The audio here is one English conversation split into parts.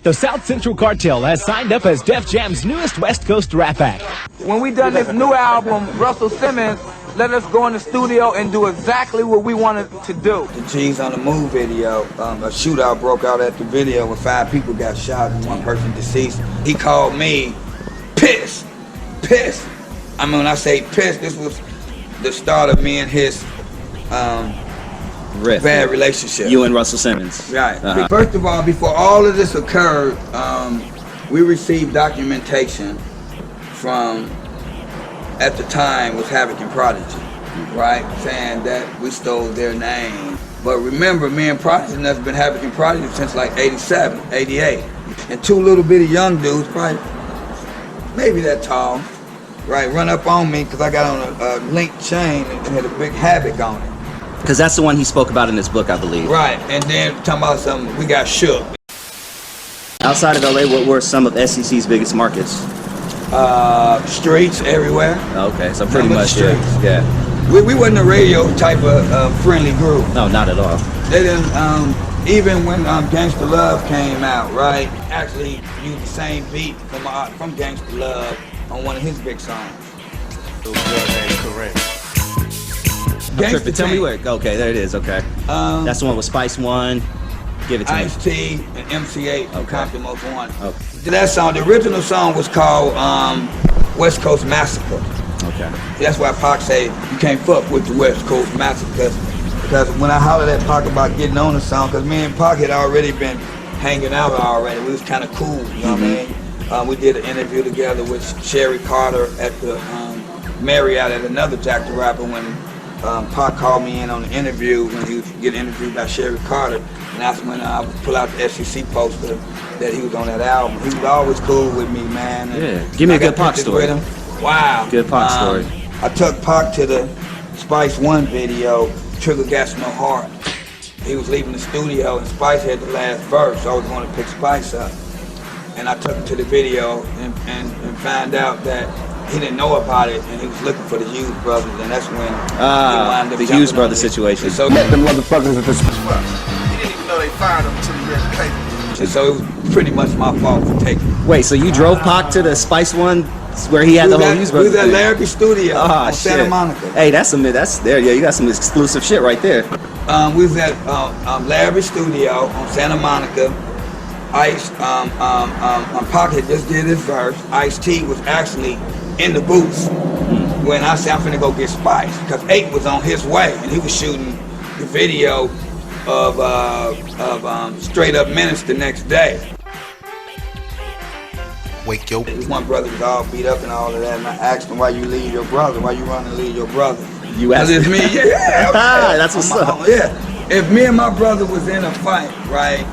The South Central Cartel has signed up as Def Jam's newest West Coast rap act. When we done this new album, Russell Simmons let us go in the studio and do exactly what we wanted to do. The G's on the Move video, a shootout broke out at the video where 5 people got shot and 1 person deceased. He called me pissed. I mean, when I say pissed, this was the start of me and his bad relationship. You and Russell Simmons. Right. First of all, before all of this occurred, we received documentation from, at the time, was Havoc and Prodigy, right? Saying that we stole their name. But remember, me and Prodigy has been Havoc and Prodigy since like 87, 88. And 2 little bitty young dudes, probably maybe that tall, right, run up on me because I got on a linked chain and had a big Havoc on it. Because that's the one he spoke about in his book, I believe. Right, and then talking about something, we got shook. Outside of LA, what were some of SEC's biggest markets? Streets everywhere. Okay, so pretty much streets. Yeah. We wasn't a radio type of friendly group. No, not at all. They didn't, even when Gangsta Love came out, right? Actually used the same beat from Gangsta Love on one of his big songs. Correct. Tell me where. Okay, there it is. Okay. That's the one with Spice One. Give it to me. Ice-T and MC8 from Compton Most Wanted. Okay. That song, the original song was called West Coast Massacre. Okay. That's why Pac say you can't fuck with the West Coast Massacre because when I hollered at Pac about getting on the song, because me and Pac had already been hanging out already. We was kind of cool, you know what I mean? We did an interview together with Sherry Carter at the Marriott at another Jack the Rapper when Pac called me in on the interview when he was getting interviewed by Sherry Carter, and that's when I would pull out the SEC poster that he was on that album. He was always cool with me, man. Yeah, give me a good Pac story. Wow. Good Pac story. I took Pac to the Spice One video, Trigger Gas No Heart. He was leaving the studio and Spice had the last verse, so I was going to pick Spice up. And I took him to the video and found out that he didn't know about it, and he was looking for the Hughes brothers, and that's when he wound up the Hughes brother situation. So Met them motherfuckers at this spot. He didn't even know they fired him until he read the paper. And so it was pretty much my fault for taking it. Wait, so you drove Pac to the Spice One where he had the whole Hughes We brothers? was at Larrabee Studio on shit. Santa Monica. Hey, that's there. Yeah, you got some exclusive shit right there. We was at Larrabee Studio on Santa Monica. Ice, Pac had just did his verse. Ice-T was actually in the booth when I said I'm finna go get Spice because 8 was on his way and he was shooting the video of Straight Up Menace the next day. Wake yo. One brother was all beat up and all of that, and I asked him, why you leave your brother? Why you run and leave your brother? You asked it's me, yeah. That's what's up. Yeah. If me and my brother was in a fight, right,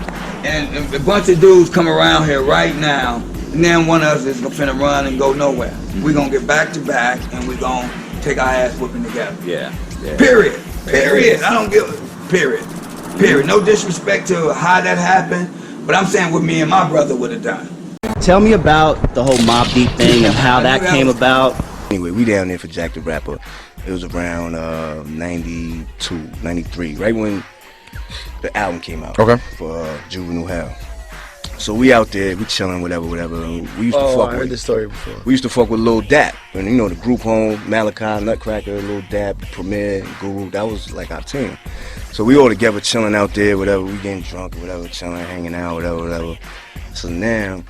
and a bunch of dudes come around here right now, and then one of us is finna run and go nowhere. We're gonna get back to back, and we're gonna take our ass whooping together. Yeah. Period. I don't give a period. No disrespect to how that happened, but I'm saying what me and my brother would have done. Tell me about the whole Mobb Deep thing and how that came about. Anyway, we down there for Jack the Rapper. It was around 92, 93, right when the album came out. Okay. For Juvenile Hell. So we out there, we chilling, whatever. We used to fuck I heard this story before. We used to fuck with Lil Dap. And you know, the group home, Malachi, Nutcracker, Lil Dap, Premier, Guru, that was like our team. So we all together chilling out there, whatever, we getting drunk or whatever, chilling, hanging out, whatever. So now,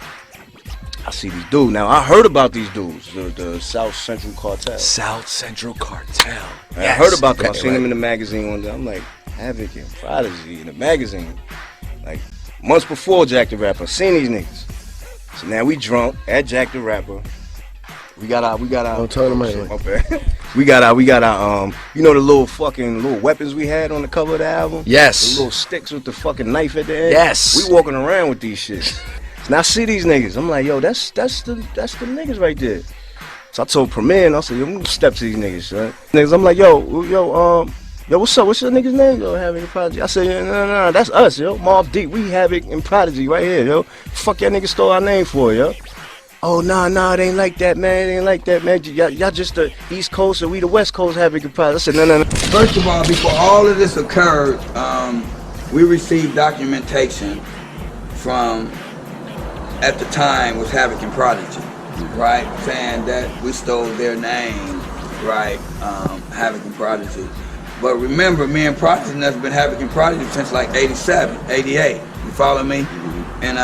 I see these dudes. Now, I heard about these dudes, the South Central Cartel. South Central Cartel. Yes. I heard about them. I seen them in the magazine one day. I'm like, Havoc and Prodigy in the magazine. Like, months before Jack the Rapper, seen these niggas. So now we drunk at Jack the Rapper. We got our. Don't turn them in. We got our, you know the little weapons we had on the cover of the album? Yes. The little sticks with the fucking knife at the end? Yes. We walking around with these shits. And I see these niggas. I'm like, yo, that's the niggas right there. So I told Premier, and I said, yo, I'm gonna step to these niggas, son. Niggas, I'm like, yo, what's up? What's your niggas' name? Yo, Havoc and Prodigy. I said, no, that's us, yo. Mobb Deep, we Havoc and Prodigy right here, yo. Fuck y'all niggas stole our name for, yo. Oh, nah, it ain't like that, man. It ain't like that, man. Y'all just the East Coast and we the West Coast Havoc and Prodigy. I said, no. First of all, before all of this occurred, we received documentation from at the time was Havoc and Prodigy, right? Saying that we stole their name, right? Havoc and Prodigy. But remember, me and Prodigy has been Havoc and Prodigy since like 87, 88. You follow me? And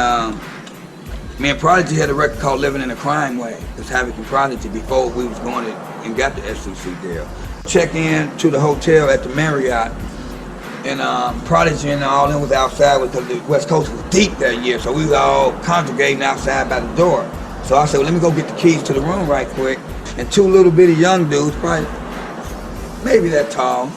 me and Prodigy had a record called Living in a Crime Wave. It was Havoc and Prodigy before we was going and got the FCC deal. Check in to the hotel at the Marriott, and Prodigy and all them was outside because the West Coast was deep that year, so we was all congregating outside by the door. So I said, well, let me go get the keys to the room right quick. And two little bitty young dudes, probably maybe that tall,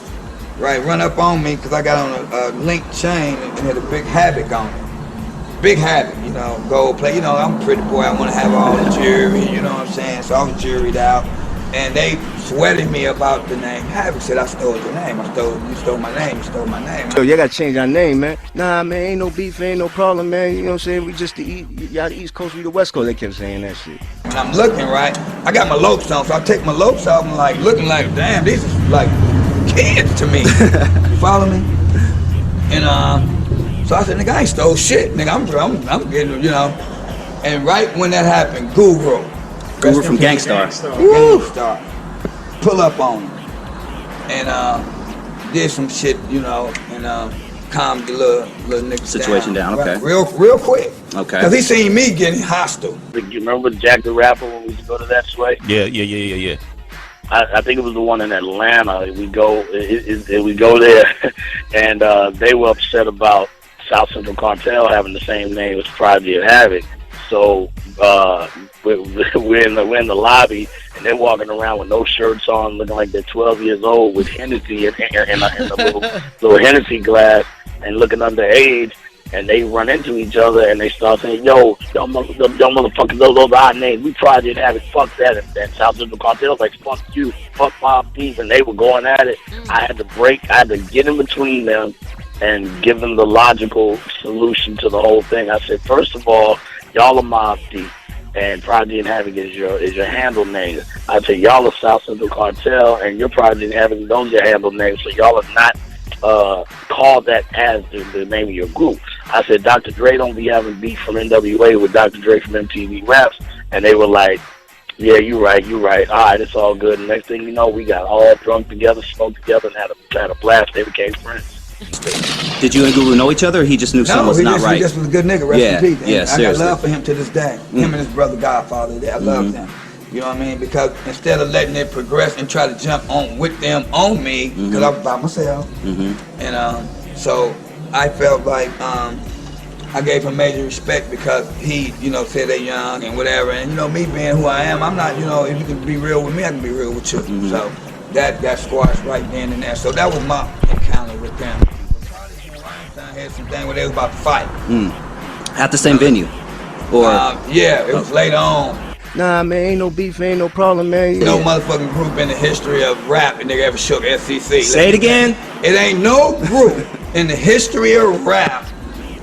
right, run up on me because I got on a linked chain and had a big Havoc on it. Big Havoc, you know, gold plate. You know, I'm a pretty boy, I want to have all the jewelry, you know what I'm saying? So I was jewelried out. And they sweated me about the name Havoc. Said, I stole your name. You stole my name. You stole my name. Yo, y'all gotta change our name, man. Nah, man, ain't no beef, ain't no problem, man. You know what I'm saying? We just y'all the East Coast, we the West Coast. They kept saying that shit. And I'm looking, right? I got my lopes on, so I take my lopes off and like looking like, damn, these is like kids to me. You follow me? And so I said, nigga, I ain't stole shit. Nigga, I'm getting, you know. And right when that happened, Guru from Gangstar. Gangstar. Pull up on him. And did some shit, you know, and calmed the little nigga situation down, okay. Right, real quick. Okay. Cause he seen me getting hostile. You remember Jack the Rapper when we used to go to that sway? Yeah. I think it was the one in Atlanta. We go there, and they were upset about South Central Cartel having the same name as Prodigy and Havoc. So we're in the lobby, and they're walking around with no shirts on, looking like they're 12 years old with Hennessy in a little Hennessy glass, and looking underage. And they run into each other, and they start saying, "Yo, motherfuckers, those are our names. We Prodigy and Havoc, fuck that." And South Central Cartel's like, "Fuck you, fuck Mobb Deep," and they were going at it. I had to get in between them and give them the logical solution to the whole thing. I said, first of all, y'all are Mobb Deep, and Prodigy and Havoc is your handle name. I said, y'all are South Central Cartel, and your Prodigy and Havoc, those are your handle names, so y'all are not called that as the name of your group. I said, Dr. Dre don't be having beef from NWA with Dr. Dre from MTV Raps, and they were like, yeah, you right. All right, it's all good. And next thing you know, we got all drunk together, smoked together, and had a blast. They became friends. Did you and Guru know each other, or he just knew something was not right? He just was a good nigga, rest in peace. Yeah, seriously. I got love for him to this day. Him and his brother Godfather, I love them. You know what I mean? Because instead of letting it progress and try to jump on with them on me, because I was by myself. And so I felt like I gave him major respect because he, you know, said they young and whatever. And, you know, me being who I am, I'm not, you know, if you can be real with me, I can be real with you. So that got squashed right then and there. So that was my encounter with them. I had some thing where they was about to fight. At the same venue? Or yeah, it was later on. Nah, man, ain't no beef, ain't no problem, man. No motherfucking group in the history of rap and nigga ever shook SCC. Say it again. It ain't no group in the history of rap,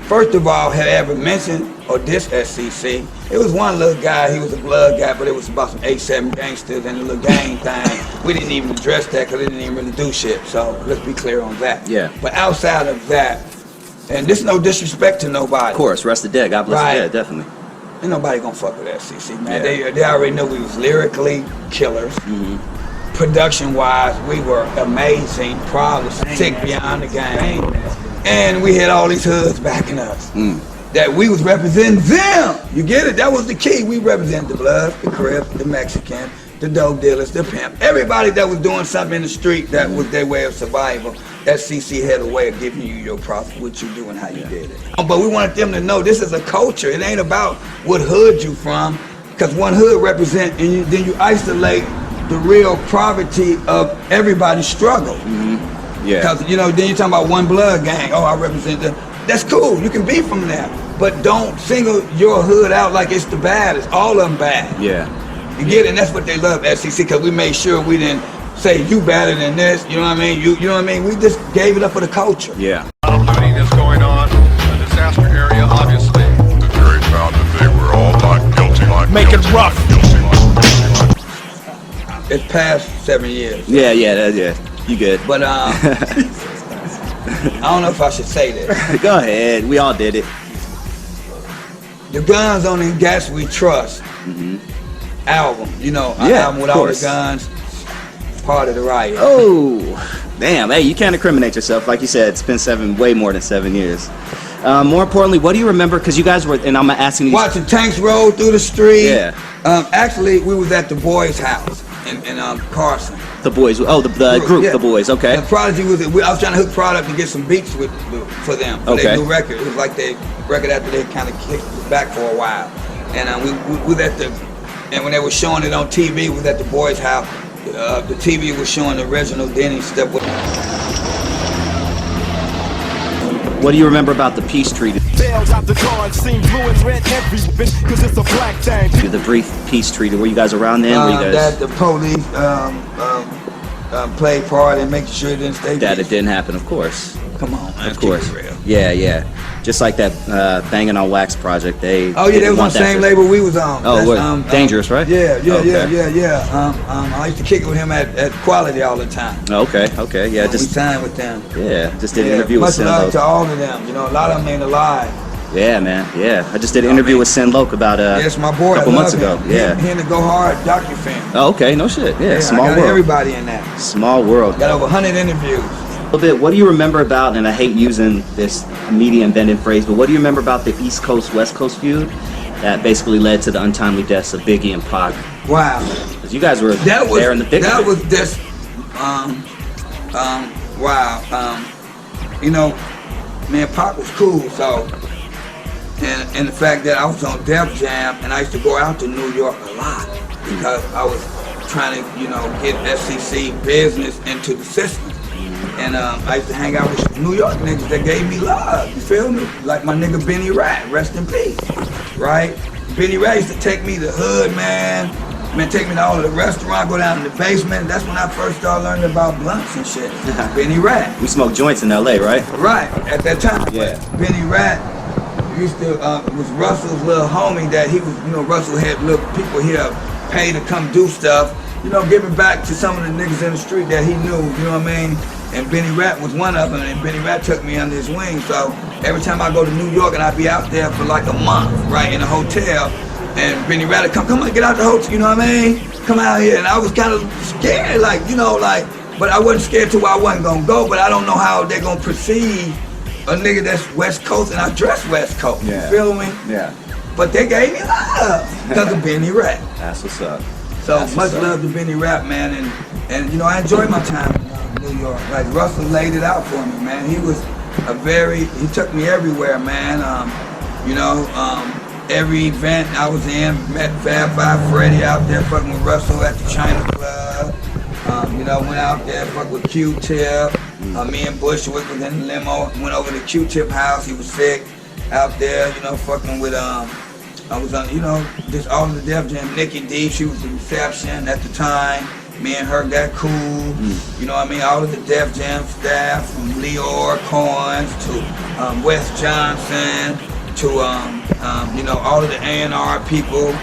first of all, had ever mentioned or dissed SCC. It was one little guy, he was a blood guy, but it was about some 8-7 gangsters and a little gang thing. We didn't even address that because it didn't even really do shit. So let's be clear on that. Yeah. But outside of that, and this no disrespect to nobody. Of course, rest the dead. God bless the dead, definitely. Ain't nobody gonna fuck with FCC, man. Yeah. They already knew we was lyrically killers. Production-wise, we were amazing, probably sick beyond the game. And we had all these hoods backing us. That we was representing them. You get it? That was the key. We represented the Bloods, the Crips, the Mexican, the dope dealers, the pimp. Everybody that was doing something in the street that was their way of survival. FCC had a way of giving you your profit, what you do and how you did it. But we wanted them to know this is a culture. It ain't about what hood you from, because one hood represent, and then you isolate the real poverty of everybody's struggle. Because, you know, then you're talking about one blood gang. Oh, I represent the, that's cool, you can be from there. But don't single your hood out like it's the baddest. All of them bad. You get it? And that's what they love, FCC, because we made sure we didn't say you better than this, you know what I mean? You know what I mean? We just gave it up for the culture. Looting is going on in the disaster area, obviously. The jury found that they were all not guilty. Make it rough. It's past 7 years. Yeah. You good. But I don't know if I should say this. Go ahead. We all did it. the guns on the Gas We Trust album. You know, our album with all the guns. Part of the riot. Oh, damn. Hey, you can't incriminate yourself. Like you said, it's been way more than 7 years. More importantly, what do you remember? Because you guys were, and I'm asking you. Watching tanks roll through the street. Yeah. Actually, we was at the boys' house in Carson. The boys. Oh, the group, yeah. the boys. Okay. And Prodigy was. I was trying to hook Product to get some beats for them. For their new record. It was like their record after they kind of kicked it back for a while. And we was at the. And when they were showing it on TV, we was at the boys' house. The TV was showing the original Denny step. What do you remember about the peace treaty? The brief peace treaty. Were you guys around then? That the police played part in making sure it didn't stay. That it didn't happen, of course. Come on, man. Of course. Yeah. Just like that Banging on Wax project. They was on the same label we was on. Oh, Dangerous, right? Yeah. I used to kick it with him at Quality all the time. Okay. Yeah, we signed with them. Yeah, just did an interview with Sin Much love Loc. to all of them. You know, a lot of them ain't alive. Yeah, man. Yeah, I just did an interview with Sin Loc about yes, my boy, a couple months ago. Yeah. He in the Go Hard docu-film. Oh, okay. No shit. Yeah, small I got world. everybody in that. Small world. Got over 100 interviews. A little bit. What do you remember about? And I hate using this media invented phrase, but what do you remember about the East Coast West Coast feud that basically led to the untimely deaths of Biggie and Pac? Wow. Because you guys were there in the thick of it. That was just wow. You know, man, Pac was cool. So, and the fact that I was on Def Jam and I used to go out to New York a lot because I was trying to, you know, get SEC business into the system. And I used to hang out with New York niggas that gave me love, you feel me? Like my nigga Benny Rat, rest in peace, right? Benny Rat used to take me to the hood, man, take me to all of the restaurants, go down in the basement. That's when I first started learning about blunts and shit. Benny Rat. We smoked joints in LA, right? Right, at that time. Yeah. Benny Rat used to, was Russell's little homie that he was, you know, Russell had little people here pay to come do stuff, you know, giving back to some of the niggas in the street that he knew, you know what I mean? And Benny Rat was one of them, and Benny Rat took me under his wing. So every time I go to New York and I'd be out there for like a month, right, in a hotel, and Benny Rat would come on, get out the hotel, you know what I mean? Come out here. And I was kind of scared, like, you know, like, but I wasn't scared to where I wasn't gonna go, but I don't know how they're gonna perceive a nigga that's West Coast, and I dress West Coast, you feel me? Yeah. But they gave me love because of Benny Rat. That's what's up. So much love to Benny Rat, man, and you know, I enjoyed my time in New York. Like Russell laid it out for me, man. He was he took me everywhere, man. You know, every event I was in, met Fab Five Freddy out there fucking with Russell at the China Club. You know, went out there, fucked with Q-Tip. Me and Bush was in the limo, went over to Q-Tip house, he was sick out there, you know, fucking with, I was on, you know, just all of the Def Jam. Nikki D, she was the reception at the time. Me and her got cool. You know what I mean? All of the Def Jam staff, from Leor Coins to Wes Johnson to, you know, all of the A&R people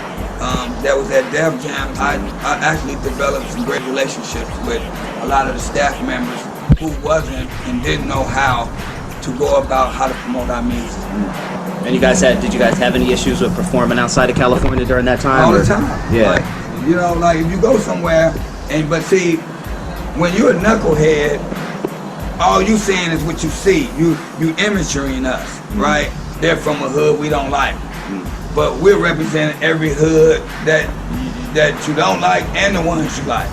that was at Def Jam. I actually developed some great relationships with a lot of the staff members who wasn't and didn't know how to go about how to promote our music. And did you guys have any issues with performing outside of California during that time? All the time. Yeah. Like, you know, like if you go somewhere, but see, when you're a knucklehead, all you seeing is what you see. You imagerying us, right? They're from a hood we don't like. But we're representing every hood that you don't like and the ones you like.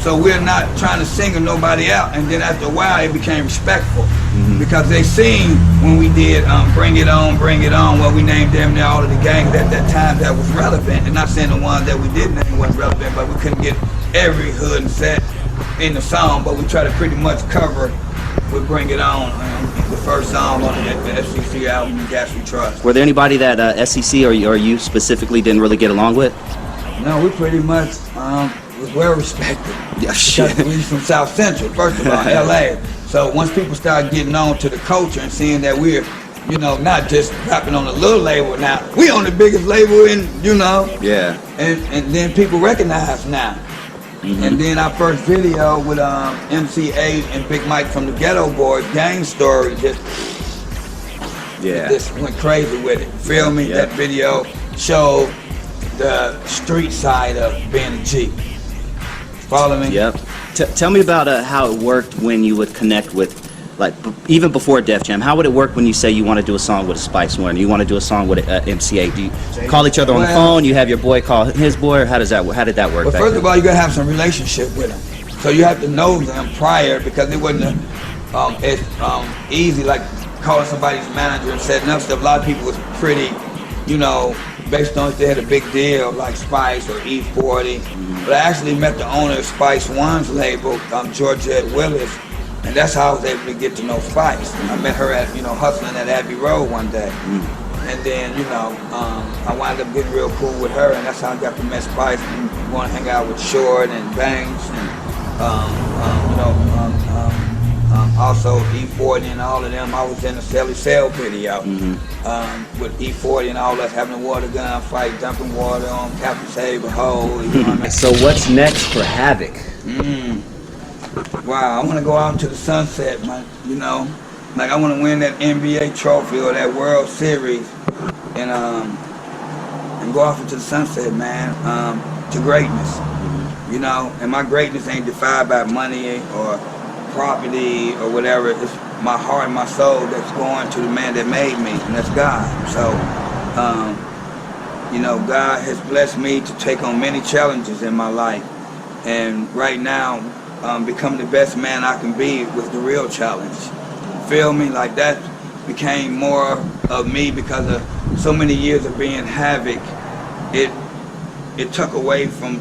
So we're not trying to single nobody out, and then after a while it became respectful because they seen when we did Bring It On, well, we named damn near all of the gangs at that time that was relevant, and not saying the ones that we did name wasn't relevant, but we couldn't get every hood and set in the song, but we try to pretty much cover with Bring It On, the first song on the SEC album, Gas We Trust. Were there anybody that SEC or you specifically didn't really get along with? No, we pretty much was well respected. Yeah, shit. Because we from South Central, first of all, LA. So once people start getting on to the culture and seeing that we're, you know, not just rapping on a little label now, we on the biggest label in, you know. Yeah. And then people recognize now. And then our first video with MC8 and Big Mike from the Ghetto Boys, Gang Story, just Yeah. Just went crazy with it. Feel me? Yeah. That video showed the street side of being a G. Follow me? Yep. Tell me about how it worked when you would connect with, like, even before Def Jam. How would it work when you say you want to do a song with a Spice One? You want to do a song with MCA? Do you call each other on the phone? You have your boy call his boy? Or how did that work? Well, first of all, you gotta have some relationship with them. So you have to know them prior, because it wasn't as easy like calling somebody's manager and setting up stuff. A lot of people was pretty, you know, based on if they had a big deal like Spice or E40. But I actually met the owner of Spice One's label, Georgette Willis, and that's how I was able to get to know Spice. I met her at, you know, hustling at Abbey Road one day. And then, you know, I wound up getting real cool with her, and that's how I got to meet Spice and want to hang out with Short and Banks and, you know, also E40 and all of them. I was in the Sally Sail video with E40 and all that, having a water gun fight, dumping water on Captain Save a Hole. You know what I mean? So what's next for Havoc? Wow, I want to go out into the sunset, man. You know, like I want to win that NBA trophy or that World Series, and go off into the sunset, man, to greatness. You know, and my greatness ain't defined by money or property or whatever. It's my heart and my soul that's going to the man that made me, and that's God. So, you know, God has blessed me to take on many challenges in my life, and right now, become the best man I can be was the real challenge. Feel me? Like that became more of me because of so many years of being Havoc. It took away from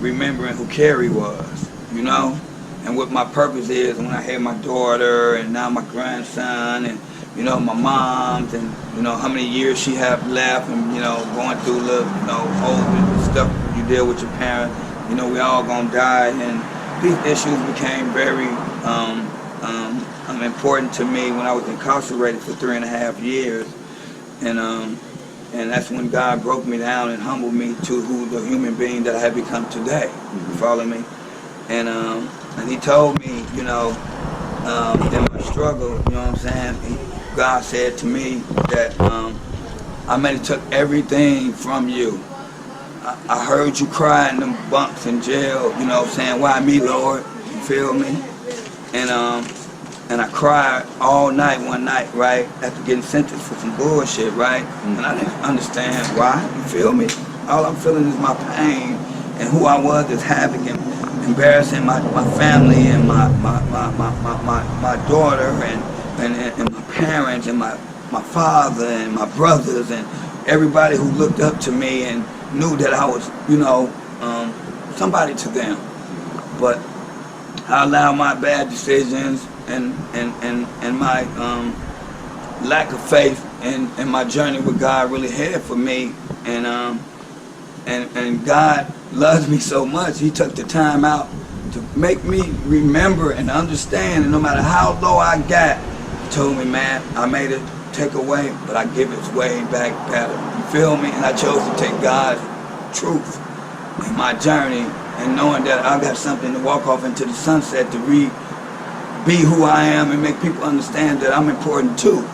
remembering who Carrie was, you know, and what my purpose is when I had my daughter and now my grandson and, you know, my mom's and, you know, how many years she have left and, you know, going through the, you know, old stuff you deal with your parents. You know, we all gonna die, and these issues became very important to me when I was incarcerated for 3.5 years, and that's when God broke me down and humbled me to who the human being that I have become today. You follow me? And He told me, you know, in my struggle, you know what I'm saying? God said to me that I may have took everything from you. I heard you cry in them bunks in jail, you know what I'm saying? Why me, Lord? You feel me? And I cried all night one night, right? After getting sentenced for some bullshit, right? And I didn't understand why, you feel me? All I'm feeling is my pain and who I was as Havoc and embarrassing my family and my daughter and my parents and my father and my brothers and everybody who looked up to me and knew that I was, you know, somebody to them. But I allowed my bad decisions and my lack of faith and my journey with God really had for me, and God loves me so much. He took the time out to make me remember and understand, and no matter how low I got, He told me, man, I made it take away, but I give it way back better. You feel me? And I chose to take God's truth in my journey, and knowing that I got something to walk off into the sunset to be who I am and make people understand that I'm important too.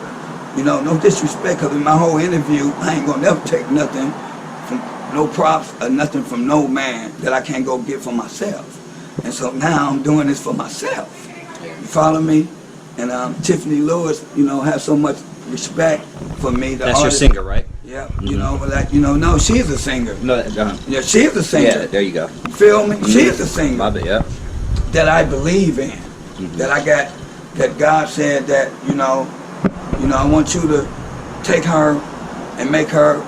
You know, no disrespect, because in my whole interview, I ain't gonna never take nothing from no props or nothing from no man that I can't go get for myself. And so now I'm doing this for myself. You follow me? And Tiffany Lewis, you know, has so much respect for me. That's your singer, right? Yeah, you know, like, you know, no, she's a singer. No, yeah, she's a singer. Yeah, there you go. You feel me? She's a singer. Love it, yeah. That I believe in. That I got, that God said that, you know, I want you to take her and make her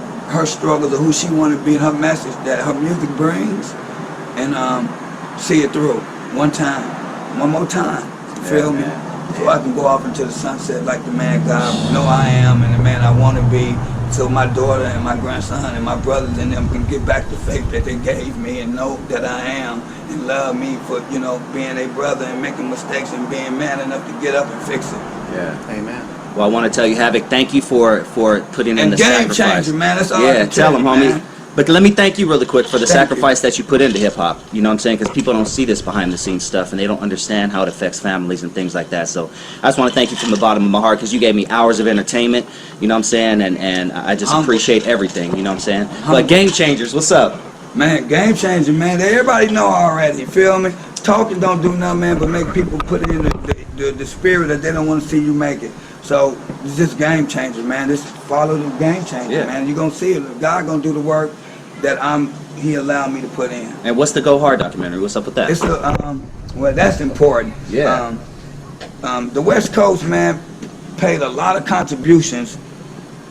struggles of who she want to be and her message that her music brings, and see it through one more time. You feel me? So I can go off into the sunset like the man God know I am and the man I want to be, so my daughter and my grandson and my brothers and them can get back the faith that they gave me and know that I am and love me for, you know, being a brother and making mistakes and being man enough to get up and fix it. Yeah. Amen. Well, I want to tell you, Havoc, thank you for putting in the game sacrifice. changer, man. That's all I Yeah, can tell him, you, homie. man. But let me thank you really quick for the Thank sacrifice that you put into hip hop. You know what I'm saying? Because people don't see this behind the scenes stuff, and they don't understand how it affects families and things like that. So I just want to thank you from the bottom of my heart, because you gave me hours of entertainment. You know what I'm saying? And I just appreciate everything. You know what I'm saying? But Game Changers, what's up? Man, game changer, man. Everybody know already. You feel me? Talking don't do nothing, man, but make people put it in the spirit that they don't want to see you make it. So it's just game changer, man. Just follow the game changer, man. You're gonna see it. God gonna do the work that He allowed me to put in. And what's the Go Hard documentary? What's up with that? It's a, well, that's important. Yeah. The West Coast, man, paid a lot of contributions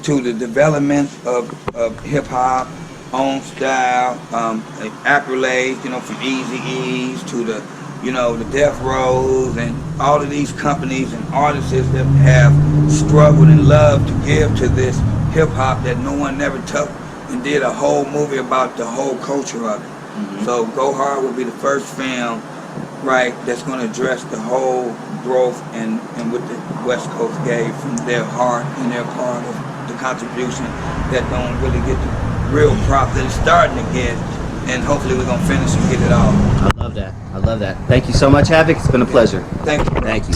to the development of hip hop, own style, accolades, you know, from Easy E's to the, you know, the Death Rows and all of these companies and artists that have struggled and loved to give to this hip hop that no one never took and did a whole movie about the whole culture of it. So Go Hard will be the first film, right, that's going to address the whole growth and what the West Coast gave from their heart and their part of the contribution that don't really get the real prop that it's starting to get, and hopefully we're going to finish and get it all. I love that. I love that. Thank you so much, Havoc. It's been a pleasure. Thank you. Thank you.